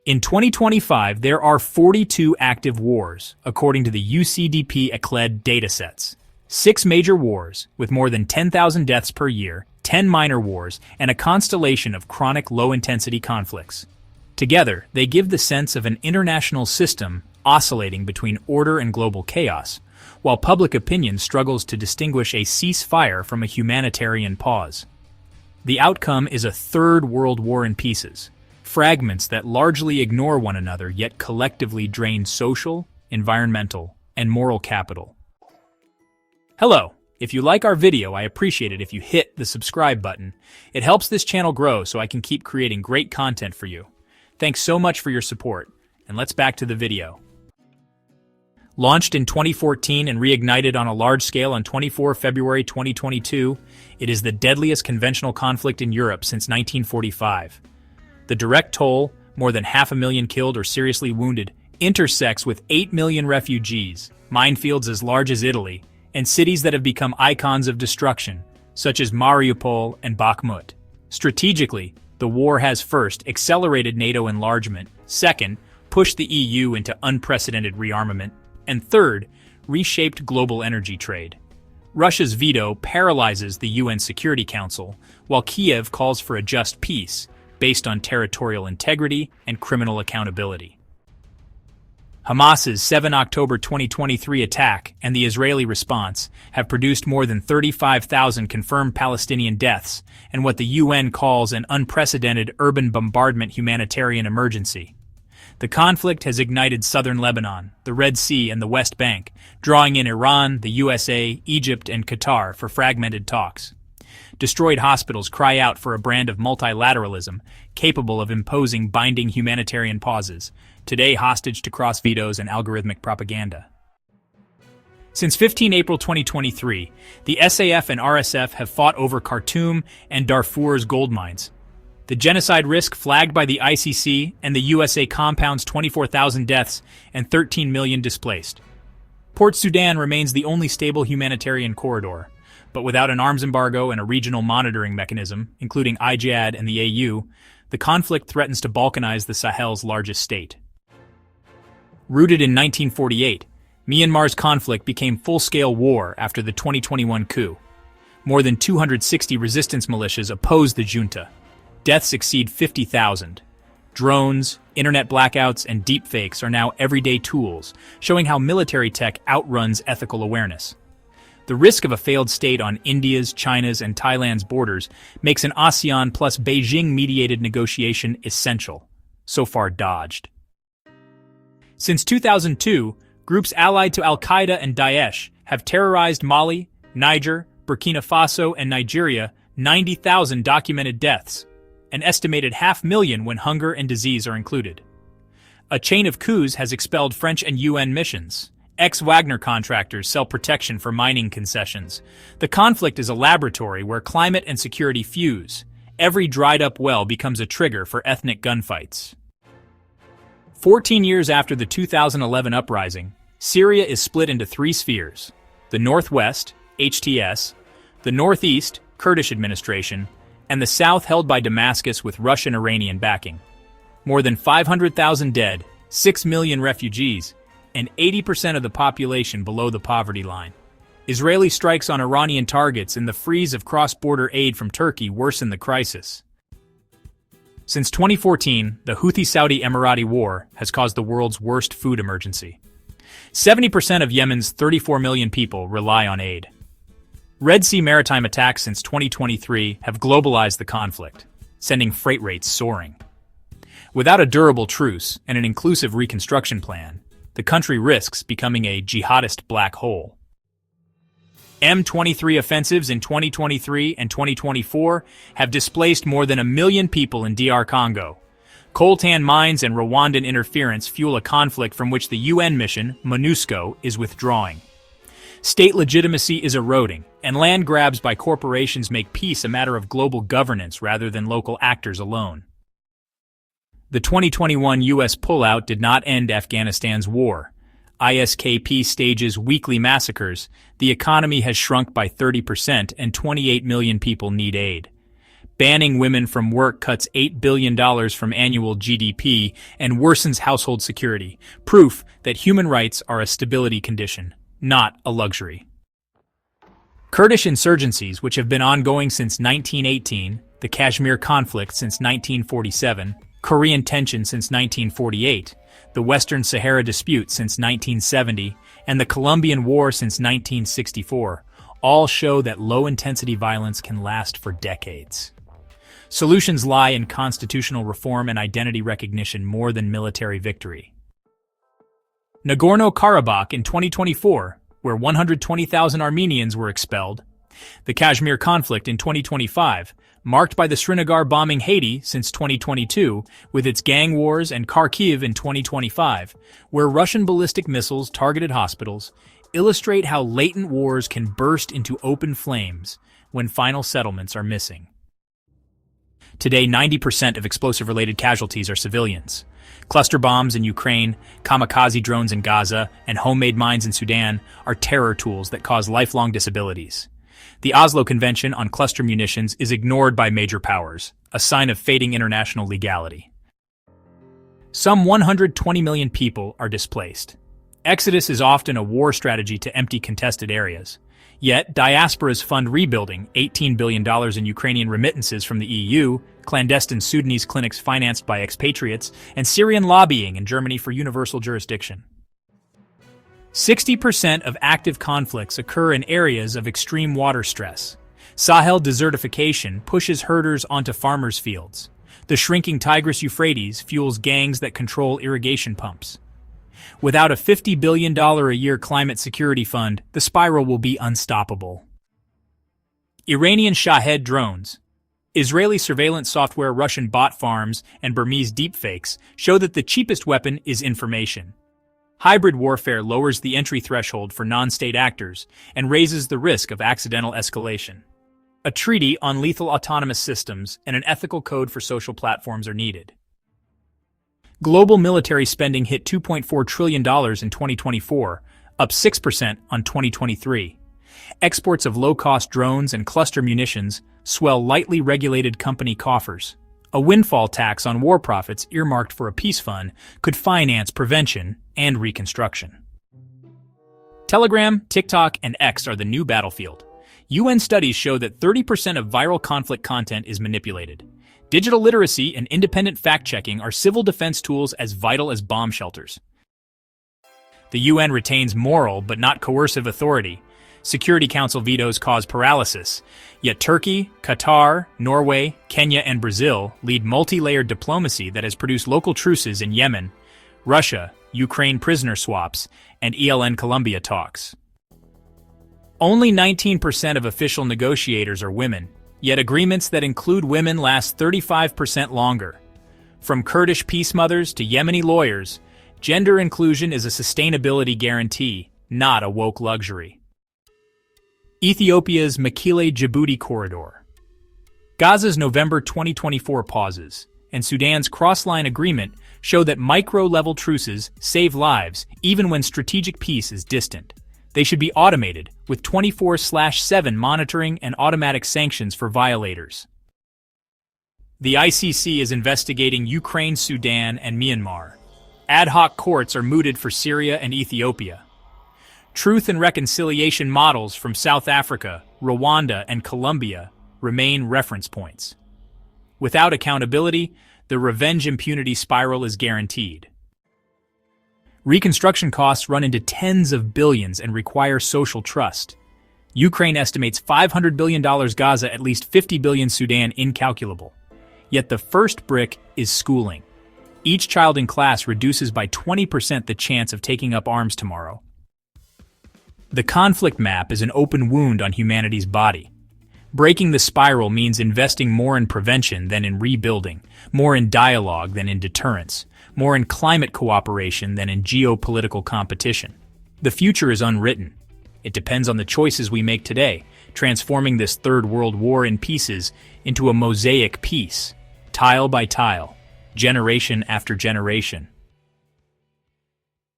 In 2025, there are 42 active wars, according to the UCDP-ACLED datasets. 6 major wars, with more than 10,000 deaths per year, 10 minor wars, and a constellation of chronic low-intensity conflicts. Together, they give the sense of an international system oscillating between order and global chaos, while public opinion struggles to distinguish a ceasefire from a humanitarian pause. The outcome is a third world war in pieces, fragments that largely ignore one another yet collectively drain social, environmental, and moral capital. Hello! If you like our video, I appreciate it if you hit the subscribe button. It helps this channel grow so I can keep creating great content for you. Thanks so much for your support, and let's back to the video. Launched in 2014 and reignited on a large scale on 24 February 2022, it is the deadliest conventional conflict in Europe since 1945. The direct toll, more than 500,000 killed or seriously wounded, intersects with 8 million refugees, minefields as large as Italy, and cities that have become icons of destruction, such as Mariupol and Bakhmut. Strategically, the war has first accelerated NATO enlargement, second, pushed the EU into unprecedented rearmament, and third, reshaped global energy trade. Russia's veto paralyzes the UN Security Council, while Kiev calls for a just peace, based on territorial integrity and criminal accountability. Hamas's 7 October 2023 attack and the Israeli response have produced more than 35,000 confirmed Palestinian deaths and what the UN calls an unprecedented urban bombardment humanitarian emergency. The conflict has ignited southern Lebanon, the Red Sea, and the West Bank, drawing in Iran, the USA, Egypt, and Qatar for fragmented talks. Destroyed hospitals cry out for a brand of multilateralism capable of imposing binding humanitarian pauses, today hostage to cross vetoes and algorithmic propaganda. Since 15 April 2023, the SAF and RSF have fought over Khartoum and Darfur's gold mines. The genocide risk flagged by the ICC and the USA compounds 24,000 deaths and 13 million displaced. Port Sudan remains the only stable humanitarian corridor, but without an arms embargo and a regional monitoring mechanism, including IJAD and the AU, the conflict threatens to balkanize the Sahel's largest state. Rooted in 1948, Myanmar's conflict became full-scale war after the 2021 coup. More than 260 resistance militias opposed the junta. Deaths exceed 50,000. Drones, internet blackouts, and deepfakes are now everyday tools, showing how military tech outruns ethical awareness. The risk of a failed state on India's, China's, and Thailand's borders makes an ASEAN plus Beijing-mediated negotiation essential, so far dodged. Since 2002, groups allied to al-Qaeda and Daesh have terrorized Mali, Niger, Burkina Faso, and Nigeria, 90,000 documented deaths, an estimated 500,000 when hunger and disease are included. A chain of coups has expelled French and UN missions. Ex-Wagner contractors sell protection for mining concessions. The conflict is a laboratory where climate and security fuse. Every dried-up well becomes a trigger for ethnic gunfights. 14 years after the 2011 uprising, Syria is split into 3 spheres: the Northwest, HTS, the Northeast, Kurdish administration, and the South held by Damascus with Russian-Iranian backing. More than 500,000 dead, 6 million refugees, and 80% of the population below the poverty line. Israeli strikes on Iranian targets and the freeze of cross-border aid from Turkey worsen the crisis. Since 2014, the Houthi-Saudi Emirati war has caused the world's worst food emergency. 70% of Yemen's 34 million people rely on aid. Red Sea maritime attacks since 2023 have globalized the conflict, sending freight rates soaring. Without a durable truce and an inclusive reconstruction plan, the country risks becoming a jihadist black hole. M23 offensives in 2023 and 2024 have displaced more than 1 million people in DR Congo. Coltan mines and Rwandan interference fuel a conflict from which the UN mission, MONUSCO, is withdrawing. State legitimacy is eroding, and land grabs by corporations make peace a matter of global governance rather than local actors alone. The 2021 U.S. pullout did not end Afghanistan's war. ISKP stages weekly massacres, the economy has shrunk by 30% and 28 million people need aid. Banning women from work cuts $8 billion from annual GDP and worsens household security, proof that human rights are a stability condition, not a luxury. Kurdish insurgencies, which have been ongoing since 1918, the Kashmir Conflict since 1947, Korean tension since 1948, the Western Sahara dispute since 1970, and the Colombian War since 1964, all show that low-intensity violence can last for decades. Solutions lie in constitutional reform and identity recognition more than military victory. Nagorno-Karabakh in 2024, where 120,000 Armenians were expelled, the Kashmir Conflict in 2025, marked by the Srinagar bombing Haiti since 2022, with its gang wars, and Kharkiv in 2025, where Russian ballistic missiles targeted hospitals, illustrate how latent wars can burst into open flames when final settlements are missing. Today, 90% of explosive-related casualties are civilians. Cluster bombs in Ukraine, kamikaze drones in Gaza, and homemade mines in Sudan are terror tools that cause lifelong disabilities. The Oslo Convention on Cluster Munitions is ignored by major powers, a sign of fading international legality. Some 120 million people are displaced. Exodus is often a war strategy to empty contested areas. Yet, diasporas fund rebuilding, $18 billion in Ukrainian remittances from the EU, clandestine Sudanese clinics financed by expatriates, and Syrian lobbying in Germany for universal jurisdiction. 60% of active conflicts occur in areas of extreme water stress. Sahel desertification pushes herders onto farmers' fields. The shrinking Tigris-Euphrates fuels gangs that control irrigation pumps. Without a $50 billion a year climate security fund, the spiral will be unstoppable. Iranian Shahed drones. Israeli surveillance software, Russian bot farms, and Burmese deepfakes show that the cheapest weapon is information. Hybrid warfare lowers the entry threshold for non-state actors and raises the risk of accidental escalation. A treaty on lethal autonomous systems and an ethical code for social platforms are needed. Global military spending hit $2.4 trillion in 2024, up 6% on 2023. Exports of low-cost drones and cluster munitions swell lightly regulated company coffers. A windfall tax on war profits earmarked for a peace fund could finance prevention and reconstruction. Telegram, TikTok, and X are the new battlefield. UN studies show that 30% of viral conflict content is manipulated. Digital literacy and independent fact-checking are civil defense tools as vital as bomb shelters. The UN retains moral but not coercive authority. Security Council vetoes cause paralysis, yet Turkey, Qatar, Norway, Kenya, and Brazil lead multi-layered diplomacy that has produced local truces in Yemen, Russia, Ukraine prisoner swaps, and ELN Colombia talks. Only 19% of official negotiators are women, yet agreements that include women last 35% longer. From Kurdish peace mothers to Yemeni lawyers, gender inclusion is a sustainability guarantee, not a woke luxury. Ethiopia's Mekele-Djibouti corridor. Gaza's November 2024 pauses and Sudan's cross-line agreement show that micro-level truces save lives even when strategic peace is distant. They should be automated, with 24/7 monitoring and automatic sanctions for violators. The ICC is investigating Ukraine, Sudan, and Myanmar. Ad hoc courts are mooted for Syria and Ethiopia. Truth and reconciliation models from South Africa, Rwanda, and Colombia remain reference points. Without accountability, the revenge impunity spiral is guaranteed. Reconstruction costs run into tens of billions and require social trust. Ukraine estimates $500 billion Gaza, at least $50 billion Sudan, incalculable. Yet the first brick is schooling. Each child in class reduces by 20% the chance of taking up arms tomorrow. The conflict map is an open wound on humanity's body. Breaking the spiral means investing more in prevention than in rebuilding, more in dialogue than in deterrence, more in climate cooperation than in geopolitical competition. The future is unwritten. It depends on the choices we make today, transforming this third world war in pieces into a mosaic piece, tile by tile, generation after generation.